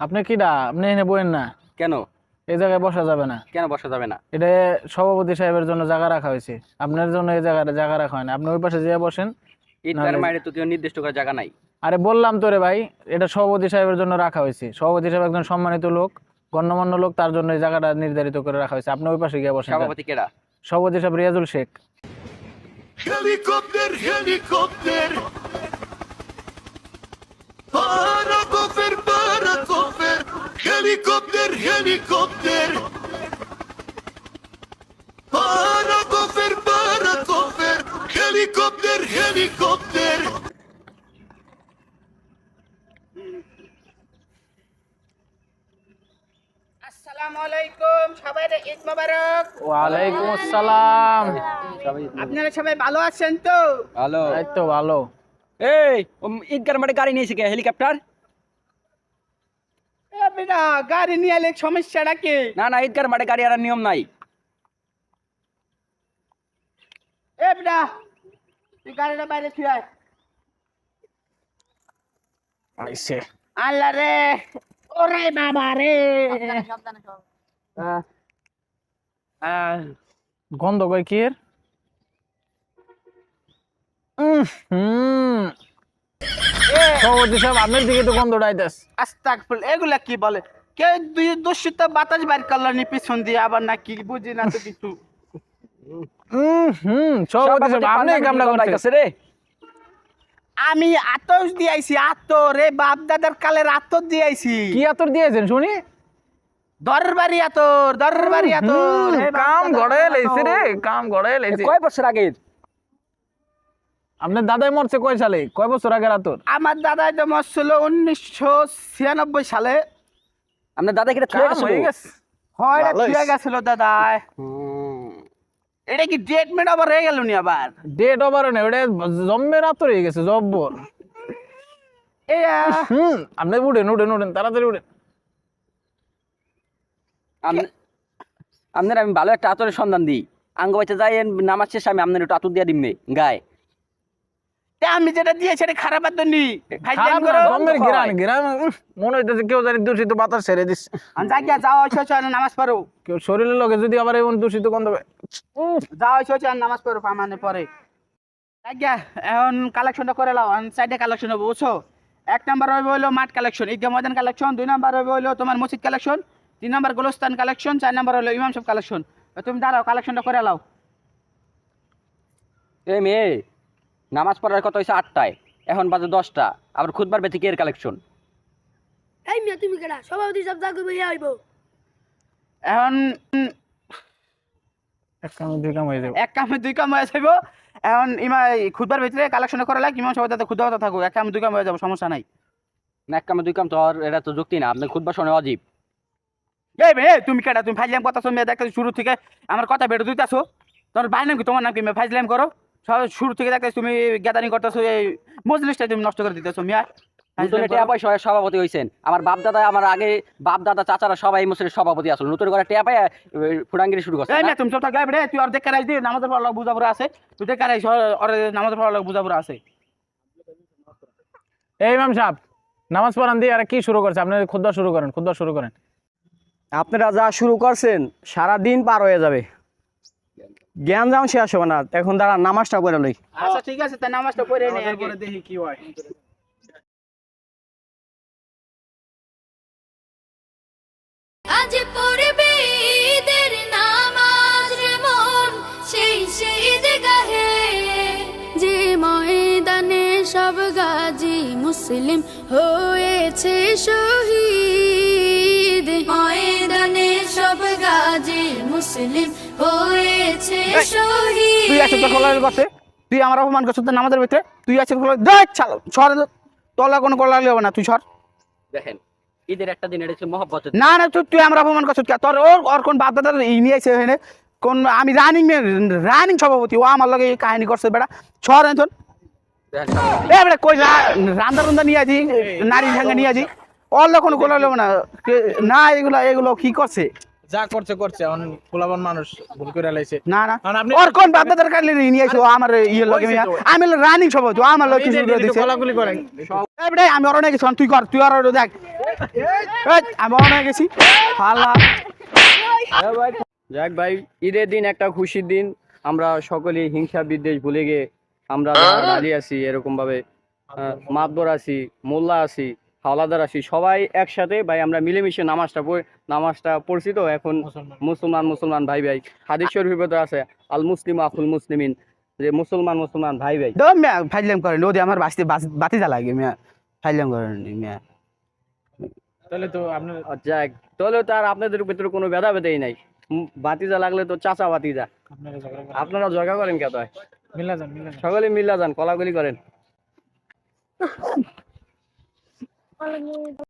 আপনি কিডা? আপনি এনে বইেন না, কেন? এই জায়গায় বসা যাবে না। কেন বসা যাবে না? এটা সভাপতি সাহেবের জন্য জায়গা রাখা হয়েছে, আপনার জন্য এই জায়গাটা জায়গা রাখা হয় না। আপনি ওই পাশে যেয়ে বসেন। ঈদগার মাঠে তো কেউ নির্দিষ্ট করে জায়গা নাই। আরে বললাম তো রে ভাই, এটা সভাপতি সাহেবের জন্য রাখা হয়েছে। সভাপতি সাহেব একজন সম্মানিত লোক, গণ্যমান্য লোক, তার জন্য এই জায়গাটা নির্ধারিত করে রাখা হয়েছে। আপনি ওই পাশে গিয়ে বসেন। সভাপতি কেডা? সভাপতি সাহেব Riazul Sheikh. Helicopter, helicopter. Para cofer. Helicopter, helicopter. Para cofer. Helicopter, helicopter. আসসালামু আলাইকুম, সবাইকে ঈদ মোবারক। ওয়ালাইকুম আসসালাম। আপনারা সবাই ভালো আছেন তো? হ্যালো। এই তো ভালো। এই ঈদগার মাঠে গাড়ি নিয়েছে কে? হেলিকপ্টার? এ বেটা, গাড়ি নিয়ে এলে সমস্যাটা কি? না না, ঈদগার মাঠে গাড়ি আনার নিয়ম নাই। এ বেটা, তুই গাড়িটা বাইরে থুই আয়। আইছে আল্লাহ রে, ওরে বাবা রে। গন্ধ কই কি এর? সভাপতি সাহেব, আপনার দিকে তো গন্ধটা আইতাছে। আস্তাগফিরুল্লাহ, এগুলা কি বলে? কে দুই দূষিত বাতাস বাইর করলানি পিছন দিয়ে, আবার না কি বুঝি না তো কিছু। সভাপতি সাহেব, আপনি এই কামটা করতেছেন রে। আমি আতস দিয়েছি, আতর রে, বাপ দাদার কালের আতর দিয়েছি। কি আতর দিয়েছেন শুনি? দরবারি আতর, দরবারি আতর। হে বাপ কাম দাদার গড়ে কালের লাইছে রে, আতর। কাম গড়ে লাইছে। কয় বছর আগে? আপনার দাদাই মরছে কয় সালে? কয় বছর আগের আতর? আমার দাদাই তো মরছিল 1996 সালে। আপনার দাদা কিটা ছুঁয়ে কাম গেছিল? হয়ে গেছে। হয় ভালো ছুঁয়ে হইছে। গেছিল দাদাই। এটা কি ট্রিটমেন্ট আবার হয়ে গেল নি আবার? ডেট ওভার না, ওটা জম্মের আতর হয়ে গেছে, জব্বর। এই আপনি উঠেন উঠেন উঠেন, তাড়াতাড়ি উঠেন। আপনার আমি ভালো একটা আতরের সন্ধান দিই। আঙ্গ বাচ্চা যাই নামাজ শেষে আমি আপনার একটু আতর দিয়ে দিমনে গায়ে। আমি যেটা দিয়ে সেটা খারাপ আতর নি। খারাপ না, জম্মের ঘিরান ঘিরান। মনে হইতেছে কেউ জানি দূষিত বাতাস ছেড়ে দিচ্ছে। জায়গা যাও হয়েছে নামাজ পড়ো। কেউ শরীরের লগে যদি আবার এমন দূষিত গন্ধ পায়। যাও হয়েছে নামাজ পড়ো মানে পরে। জায়গা এখন কালেকশনটা করে লাও, সাইডে কালেকশন হবে বুঝছো? 1 নাম্বার হবে হলো মাঠ কালেকশন, ঈদগাহ ময়দান কালেকশন। 2 নাম্বার হবে হলো তোমার মসজিদ collection. 3 number Gulistan collection. 4 number হলো ইমাম সাহেব কালেকশন। তুমি দাঁড়াও, কালেকশনটা করে লাও। এই মেয়ে, নামাজ পড়ার কথা হয়েছে 8টায়, এখন বাজে 10টা, আবার খুদবার বেতে এর কালেকশন। এই মিয়া তুমি কেডা? সভাপতি সব জাগো বইয়া আইব। এখন এক কামে দুই কাম হয়ে যাবে। এক কামে দুই কাম হয়ে যাবো। এখন খুদবার ভিতরে কালেকশন করে লাগ, ইমাম সাহেব তাতে খুদবা কথা থাকো। এক কামে দুই কাম হয়ে যাবো, সমস্যা নাই। না, এক কামে দুই কাম তো আর এটা তো যুক্তি না। আপনার খুদবা শোনে অজীব। এই বে, তুমি কেডা? তুমি ফাইজলাম কথা শুনে দেখতে শুরু থেকে আমার কথা বেড়ে দিতেছো। তোমার ভাই নাম কি? তোমার নাম কি? ফাইজলাম করো সব শুরু থেকে দেখতে তুমি গ্যাদারিং করতেছো। এই মজলিসটা তুমি নষ্ট করে দিতেছো মিয়া। নতুন টিয়া পয়সা হয়ে সভাপতি হয়েছেন। আমার বাপ দাদা, আমার আগে বাপ দাদা চাচারা সবাই মুসলিমের সভাপতি আসলো। নতুন করে টিয়া পায় ফুটাঙ্গিরি শুরু করছে। এই মিয়া, তুমি সব থাকলে রে, তুই অর্ধেক কারাই দি, নামাজের পড়া লোক বুঝাবুরা আছে। তুই দেখ কারাই ওর নামাজের পড়া লোক বুঝাবুরা আছে। এই ইমাম সাহেব, নামাজ পড়ান দিয়ে আর কি শুরু করছে? আপনি খুতবা শুরু করেন, খুতবা শুরু করেন। আপনারা যা শুরু করছেন সারা দিন পার হয়ে যাবে, জ্ঞান যাও শেষ হবে না। এখন দাঁড়া, নামাজটা পড়ে লই। আচ্ছা ঠিক আছে, তাই নামাজটা পড়ে নে আগে। দেখি কি হয়। আজ পড়বে ঈদের নামাজ রে মন, সেই ঈদগাহে, যে ময়দানে সব গাজী মুসলিম হয়েছে শহীদ। ময়দানে সব গাজী মুসলিম হয়েছে শহীদ। তুই আছিস তোর কলার কাছে, তুই আমার অপমান করছিস তোর নামাজের ভিতরে। তুই আছিস কলার, দেখ ছাড় ছড়, তলা কোনো কলা হবে না, তুই ছড়। দেখেন, ঈদের একটা দিন এটা হচ্ছে মহব্বত। না না, তুই আমার অপমান করছিস কে? তোর ওর কোন বাপ দাদার নিয়ে আসে এখানে? কোন আমি রানিং সভাপতি, ও আমার লগে এই কাহিনী করছে বেটা। ছড় এখন এ বেটা, কই রান্দা নিয়ে আছি, নারী সঙ্গে নিয়ে আছি। ওর কোনো কোলা হবে না। না, এগুলো কি করছে? যা করছে করছে এখন পোলাপান মানুষ ভুল করে লাইছে না না কারণ আপনি ওর কোন বাপ দাদার কালে নিয়ে আইছো আমার ইয়ে লগে মিয়া আমি রানিং সব তো আমার লগে শুরু করে দিছে কলাগুলি করেন এই বেটা আমি অরনে গেছি তুই কর তুই আর দেখ এই আমি অরনে গেছি হালা যাক ভাই, ঈদের দিন একটা খুশির দিন। আমরা সকলেই হিংসা বিদ্বেষ ভুলে গিয়ে আমরা যারা দাঁড়িয়ে আছি এরকম ভাবে মাতবর আছি, মোল্লা আছি, হাওলাদার আছি, সবাই একসাথে ভাই আমরা মিলেমিশে নামাজটা পড়ছি। তো এখন মুসলমান ভাই ভাই হাদিস শরীফের ভিতরে আছে আল মুসলিম আখুল মুসলিমিন, যে মুসলমান ভাই ভাই। দম মিয়া ফাইলাম করে নদী আমার বাতি জ্বালা লাগে মিয়া ফাইলাম করে মিয়া তাহলে তো আপনার যাক, তাহলে তার আপনাদের ভিতরে কোনো ভেদাভেদাই নাই। বাতিজা লাগলে তো চাচা বাতিজা, আপনারা ঝগড়া করেন আপনারা জগা করেন কে? মিলা যান সকলে মিল্লা যান, কলাগুলি করেন।